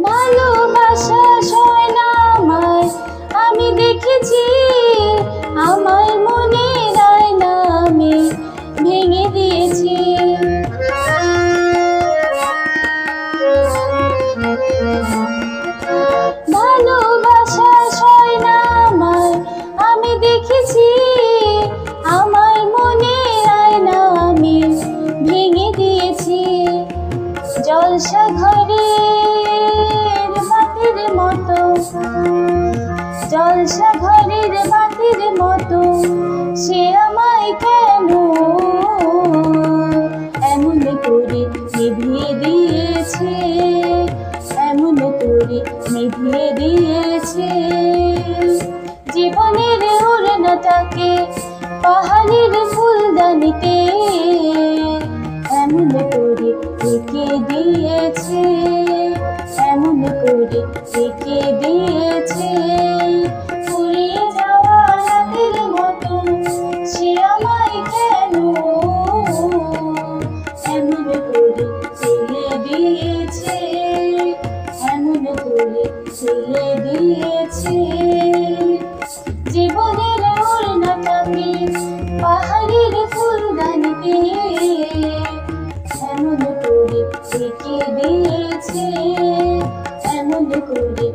ভালোবাসা সয় না আমায়, আমি দেখেছি আমার মনের আয়না আমি ভেঙে দিয়েছি। ভালোবাসা সয় না আমায়, আমি দেখেছি আমার মনের আয়না আমি ভেঙে দিয়েছি। জলসা ঘরের বাতির মতো, জলসা ঘরের বাতির মতো সে আমায় কেন এমন করে নিভিয়ে দিয়েছে, এমন করে নিভিয়ে দিয়েছে। জীবনের ওড়নাটাকে পাহাড়ের ফুলদানিতে এমন করে রেখে দিয়েছে, এমন করে রেখে দিয়েছে। ফুরিয়ে যাওয়া রাতের মতো সে আমায় কেন এমন করে ফেলে দিয়েছে, এমন করে ফেলে দিয়েছে। জীবনের ওড়নাটাকে পাহাড়ের ফুলদানিতে এমন করে রেখে দিয়েছে, এমন করে